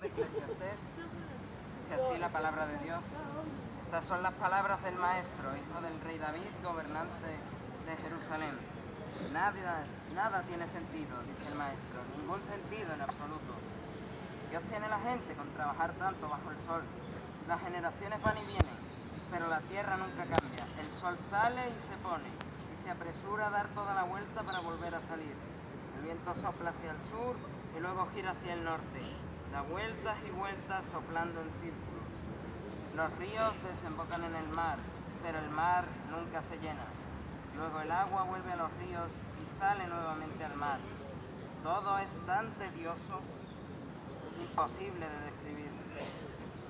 de Eclesiastés, dice así la palabra de Dios. Estas son las palabras del Maestro, hijo del rey David, gobernante de Jerusalén. Nada tiene sentido, dice el Maestro, ningún sentido en absoluto. ¿Qué obtiene la gente con trabajar tanto bajo el sol? Las generaciones van y vienen, pero la tierra nunca cambia. El sol sale y se pone, y se apresura a dar toda la vuelta para volver a salir. El viento sopla hacia el sur y luego gira hacia el norte, da vueltas y vueltas soplando en círculos. Los ríos desembocan en el mar, pero el mar nunca se llena. Luego el agua vuelve a los ríos y sale nuevamente al mar. Todo es tan tedioso, imposible de describir.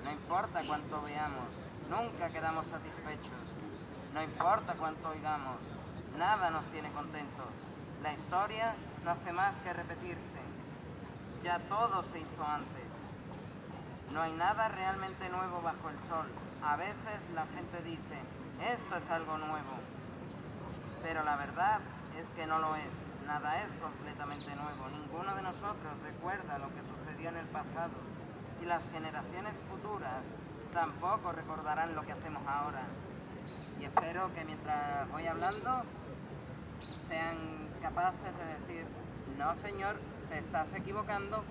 No importa cuánto veamos, nunca quedamos satisfechos. No importa cuánto oigamos, nada nos tiene contentos. La historia no hace más que repetirse. Ya todo se hizo antes. No hay nada realmente nuevo bajo el sol. A veces la gente dice, esto es algo nuevo. Pero la verdad es que no lo es. Nada es completamente nuevo. Ninguno de nosotros recuerda lo que sucedió en el pasado. Y las generaciones futuras tampoco recordarán lo que hacemos ahora. Y espero que mientras voy hablando sean capaces de decir, no señor, te estás equivocando.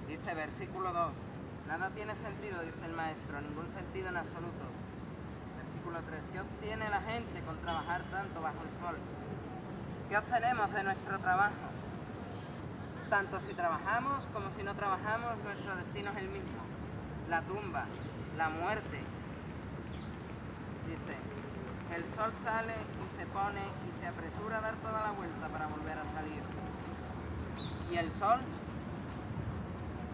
Dice versículo 2, nada tiene sentido, dice el Maestro, ningún sentido en absoluto. Versículo 3, ¿qué obtiene la gente con trabajar tanto bajo el sol? ¿Qué obtenemos de nuestro trabajo? Tanto si trabajamos como si no trabajamos, nuestro destino es el mismo. La tumba, la muerte. Dice, el sol sale y se pone y se apresura a dar toda la vuelta para volver a salir. ¿Y el sol?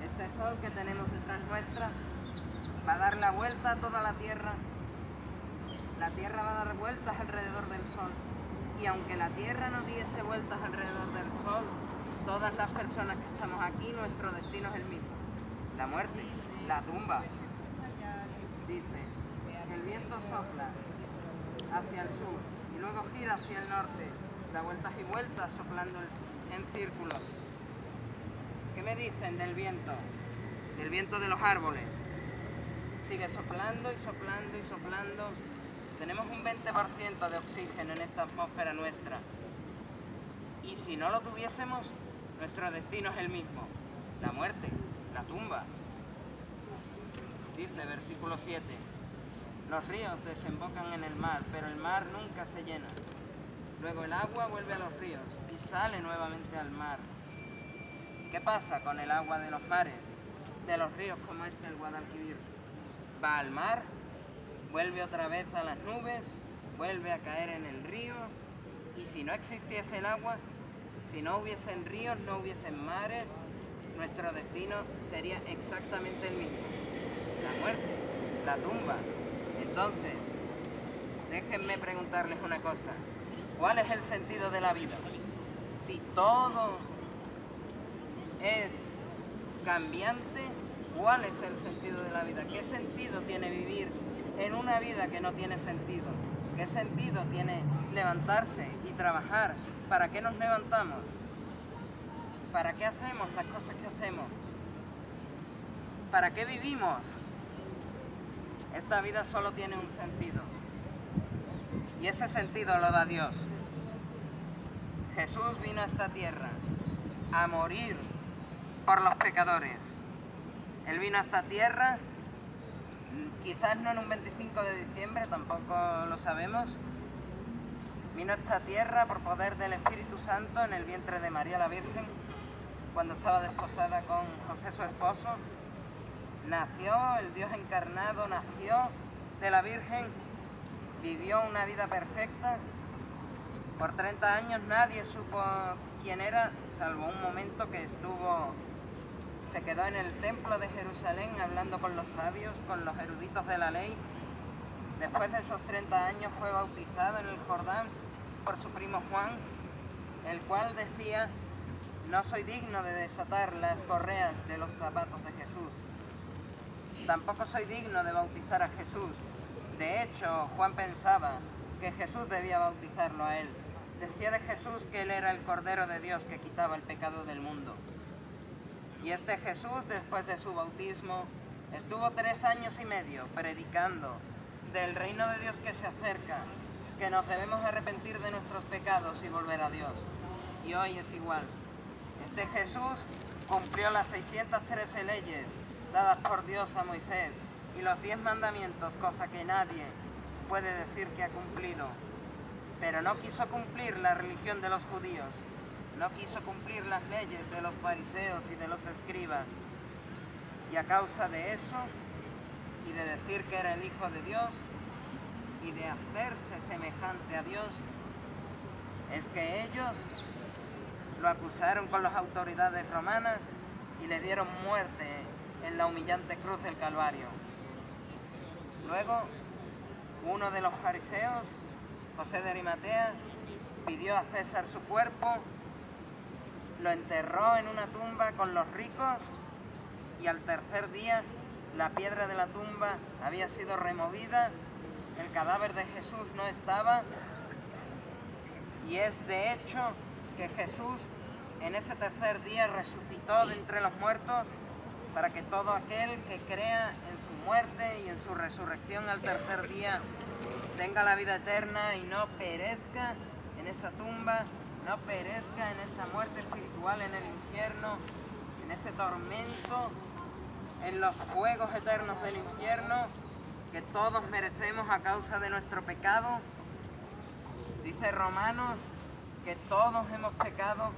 Este sol que tenemos detrás nuestra va a dar la vuelta a toda la Tierra. La Tierra va a dar vueltas alrededor del sol. Y aunque la Tierra no diese vueltas alrededor del sol, todas las personas que estamos aquí, nuestro destino es el mismo. La muerte, la tumba. Dice, el viento sopla hacia el sur y luego gira hacia el norte, da vueltas y vueltas soplando en círculos. ¿Qué me dicen del viento? Del viento de los árboles. Sigue soplando y soplando y soplando. Tenemos un 20% de oxígeno en esta atmósfera nuestra. Y si no lo tuviésemos, nuestro destino es el mismo. La muerte, la tumba. Dice versículo 7. Los ríos desembocan en el mar, pero el mar nunca se llena. Luego el agua vuelve a los ríos y sale nuevamente al mar. ¿Qué pasa con el agua de los mares, de los ríos como este, el Guadalquivir? Va al mar, vuelve otra vez a las nubes, vuelve a caer en el río, y si no existiese el agua, si no hubiesen ríos, no hubiesen mares, nuestro destino sería exactamente el mismo. La muerte, la tumba. Entonces, déjenme preguntarles una cosa. ¿Cuál es el sentido de la vida? Si todo es cambiante, ¿cuál es el sentido de la vida? ¿Qué sentido tiene vivir en una vida que no tiene sentido? ¿Qué sentido tiene levantarse y trabajar? ¿Para qué nos levantamos? ¿Para qué hacemos las cosas que hacemos? ¿Para qué vivimos? Esta vida solo tiene un sentido. Y ese sentido lo da Dios. Jesús vino a esta tierra a morir por los pecadores. Él vino a esta tierra, quizás no en un 25 de diciembre, tampoco lo sabemos. Vino a esta tierra por poder del Espíritu Santo en el vientre de María la Virgen, cuando estaba desposada con José su esposo. Nació, el Dios encarnado nació de la Virgen, vivió una vida perfecta. Por 30 años nadie supo quién era, salvo un momento que se quedó en el templo de Jerusalén hablando con los sabios, con los eruditos de la ley. Después de esos 30 años fue bautizado en el Jordán por su primo Juan, el cual decía, no soy digno de desatar las correas de los zapatos de Jesús. Tampoco soy digno de bautizar a Jesús. De hecho, Juan pensaba que Jesús debía bautizarlo a él. Decía de Jesús que él era el Cordero de Dios que quitaba el pecado del mundo. Y este Jesús, después de su bautismo, estuvo 3 años y medio predicando del reino de Dios que se acerca, que nos debemos arrepentir de nuestros pecados y volver a Dios. Y hoy es igual. Este Jesús cumplió las 613 leyes dadas por Dios a Moisés y los 10 mandamientos, cosa que nadie puede decir que ha cumplido. Pero no quiso cumplir la religión de los judíos, no quiso cumplir las leyes de los fariseos y de los escribas. Y a causa de eso, y de decir que era el Hijo de Dios, y de hacerse semejante a Dios, es que ellos lo acusaron con las autoridades romanas y le dieron muerte en la humillante cruz del Calvario. Luego, uno de los fariseos, José de Arimatea, pidió a César su cuerpo, lo enterró en una tumba con los ricos y al tercer día la piedra de la tumba había sido removida, el cadáver de Jesús no estaba y es de hecho que Jesús en ese tercer día resucitó de entre los muertos para que todo aquel que crea en su muerte y en su resurrección al tercer día tenga la vida eterna y no perezca en esa tumba, no perezca en esa muerte espiritual en el infierno, en ese tormento, en los fuegos eternos del infierno que todos merecemos a causa de nuestro pecado. Dice Romanos que todos hemos pecado,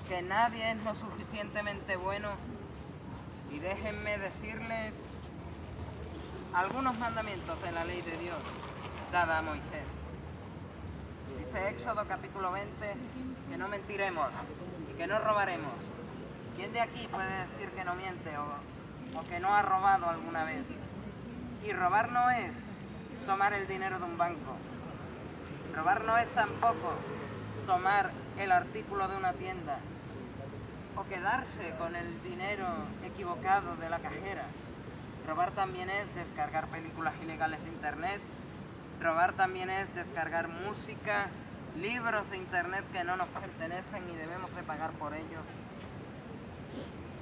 que nadie es lo suficientemente bueno. Y déjenme decirles algunos mandamientos de la ley de Dios dada a Moisés. Dice Éxodo capítulo 20 que no mentiremos y que no robaremos. ¿Quién de aquí puede decir que no miente o que no ha robado alguna vez? Y robar no es tomar el dinero de un banco. Robar no es tampoco tomar el artículo de una tienda o quedarse con el dinero equivocado de la cajera. Robar también es descargar películas ilegales de internet. Robar también es descargar música, libros de internet que no nos pertenecen y debemos de pagar por ello.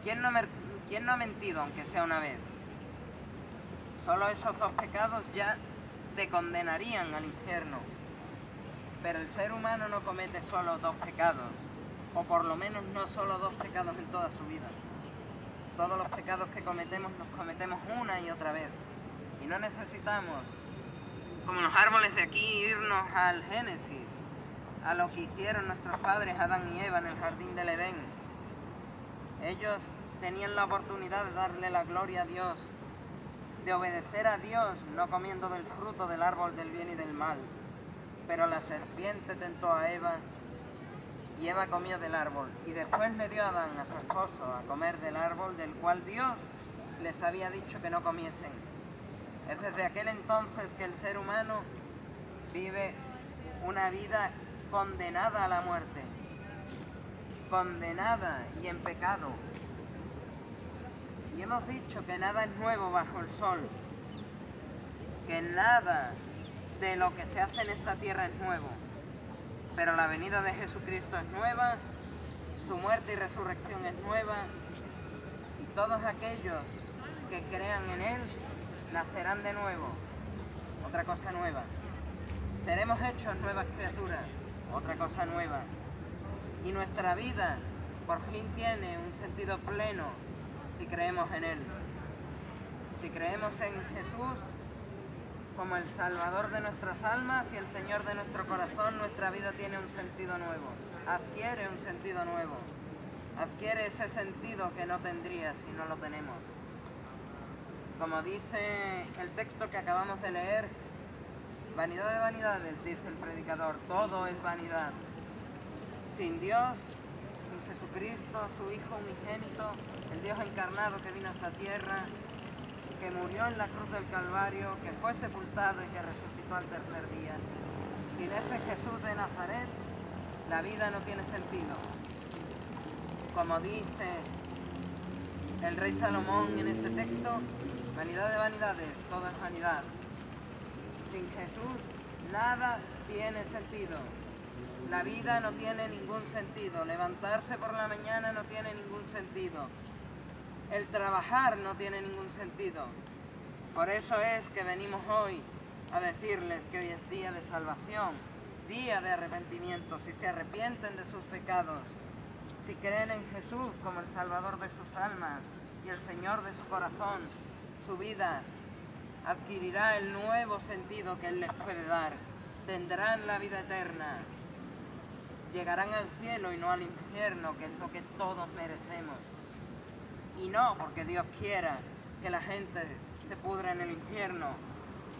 ¿Quién no ha mentido, aunque sea una vez? Solo esos 2 pecados ya te condenarían al infierno. Pero el ser humano no comete solo 2 pecados, o por lo menos no solo 2 pecados en toda su vida. Todos los pecados que cometemos los cometemos una y otra vez. Y no necesitamos, como los árboles de aquí, irnos al Génesis, a lo que hicieron nuestros padres Adán y Eva en el jardín del Edén. Ellos tenían la oportunidad de darle la gloria a Dios, de obedecer a Dios, no comiendo del fruto del árbol del bien y del mal. Pero la serpiente tentó a Eva y Eva comió del árbol. Y después le dio a Adán, a su esposo, a comer del árbol del cual Dios les había dicho que no comiesen. Es desde aquel entonces que el ser humano vive una vida condenada a la muerte, condenada y en pecado. Y hemos dicho que nada es nuevo bajo el sol, que nada de lo que se hace en esta tierra es nuevo, pero la venida de Jesucristo es nueva, su muerte y resurrección es nueva, y todos aquellos que crean en Él nacerán de nuevo, otra cosa nueva. Seremos hechos nuevas criaturas, otra cosa nueva. Y nuestra vida por fin tiene un sentido pleno si creemos en Él. Si creemos en Jesús como el Salvador de nuestras almas y el Señor de nuestro corazón, nuestra vida tiene un sentido nuevo, adquiere un sentido nuevo, adquiere ese sentido que no tendría si no lo tenemos. Como dice el texto que acabamos de leer, vanidad de vanidades, dice el predicador, todo es vanidad. Sin Dios, sin Jesucristo, su Hijo unigénito, el Dios encarnado que vino a esta tierra, que murió en la cruz del Calvario, que fue sepultado y que resucitó al tercer día. Sin ese Jesús de Nazaret, la vida no tiene sentido. Como dice el rey Salomón en este texto, vanidad de vanidades, todo es vanidad. Sin Jesús, nada tiene sentido. La vida no tiene ningún sentido. Levantarse por la mañana no tiene ningún sentido. El trabajar no tiene ningún sentido. Por eso es que venimos hoy a decirles que hoy es día de salvación, día de arrepentimiento. Si se arrepienten de sus pecados, si creen en Jesús como el Salvador de sus almas y el Señor de su corazón, su vida adquirirá el nuevo sentido que Él les puede dar. Tendrán la vida eterna. Llegarán al cielo y no al infierno, que es lo que todos merecemos. Y no porque Dios quiera que la gente se pudra en el infierno.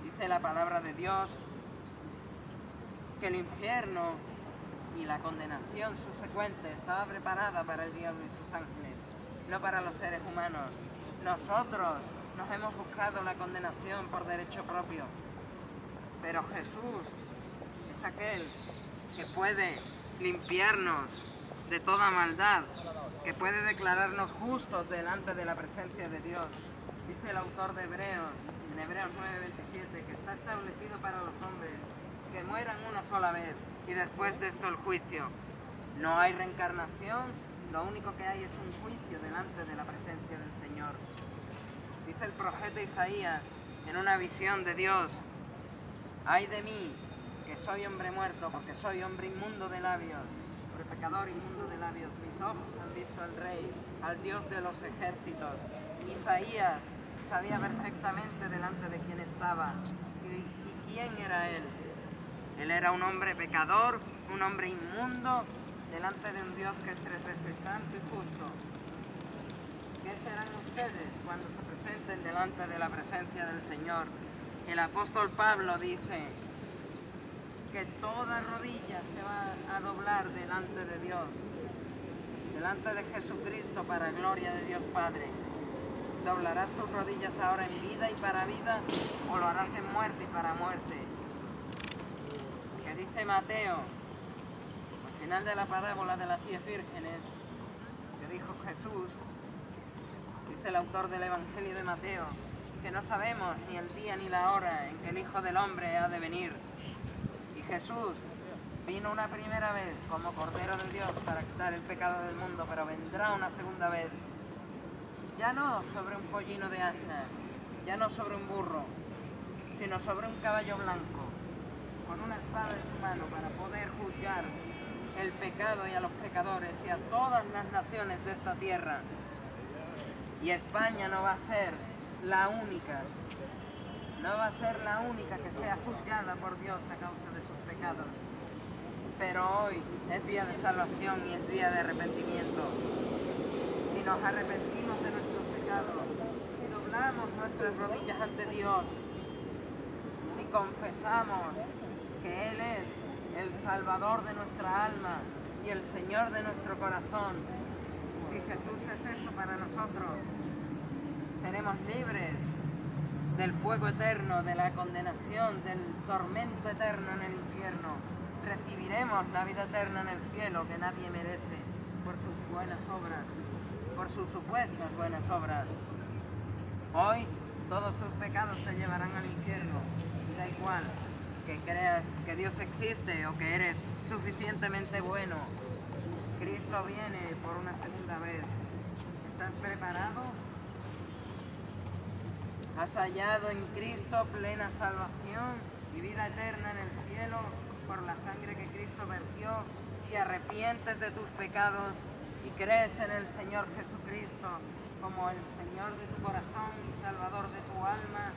Dice la palabra de Dios que el infierno y la condenación subsecuente estaba preparada para el diablo y sus ángeles, no para los seres humanos. Nosotros nos hemos buscado la condenación por derecho propio, pero Jesús es aquel que puede limpiarnos de toda maldad, que puede declararnos justos delante de la presencia de Dios. Dice el autor de Hebreos, en Hebreos 9:27, que está establecido para los hombres que mueran una sola vez y después de esto el juicio. No hay reencarnación, lo único que hay es un juicio delante de la presencia del Señor. Dice el profeta Isaías en una visión de Dios: ay de mí, que soy hombre muerto, porque soy hombre inmundo de labios, hombre pecador inmundo de labios. Mis ojos han visto al Rey, al Dios de los ejércitos. Isaías sabía perfectamente delante de quién estaba y quién era él. Él era un hombre pecador, un hombre inmundo, delante de un Dios que es 3 veces santo y justo. ¿Qué serán ustedes cuando se presenten delante de la presencia del Señor? El apóstol Pablo dice que toda rodilla se va a doblar delante de Dios, delante de Jesucristo, para gloria de Dios Padre. ¿Doblarás tus rodillas ahora en vida y para vida, o lo harás en muerte y para muerte? Que dice Mateo, al final de la parábola de las 10 vírgenes, que dijo Jesús, dice el autor del Evangelio de Mateo, que no sabemos ni el día ni la hora en que el Hijo del Hombre ha de venir. Y Jesús vino una primera vez como Cordero de Dios para quitar el pecado del mundo, pero vendrá una segunda vez, ya no sobre un pollino de asna, ya no sobre un burro, sino sobre un caballo blanco, con una espada en su mano, para poder juzgar el pecado y a los pecadores y a todas las naciones de esta tierra. Y España no va a ser la única, no va a ser la única que sea juzgada por Dios a causa de sus pecados. Pero hoy es día de salvación y es día de arrepentimiento. Si nos arrepentimos de nuestros pecados, si doblamos nuestras rodillas ante Dios, si confesamos que Él es el Salvador de nuestra alma y el Señor de nuestro corazón, si Jesús es eso para nosotros, seremos libres del fuego eterno, de la condenación, del tormento eterno en el infierno. Recibiremos la vida eterna en el cielo, que nadie merece por sus buenas obras, por sus supuestas buenas obras. Hoy todos tus pecados te llevarán al infierno, y da igual que creas que Dios existe o que eres suficientemente bueno. Cristo viene por una segunda vez. ¿Estás preparado? ¿Has hallado en Cristo plena salvación y vida eterna en el cielo por la sangre que Cristo vertió? ¿Te arrepientes de tus pecados y crees en el Señor Jesucristo como el Señor de tu corazón y Salvador de tu alma?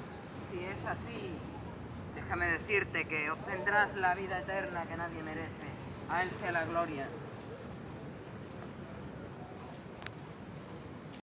Si es así, déjame decirte que obtendrás la vida eterna que nadie merece. A Él sea la gloria.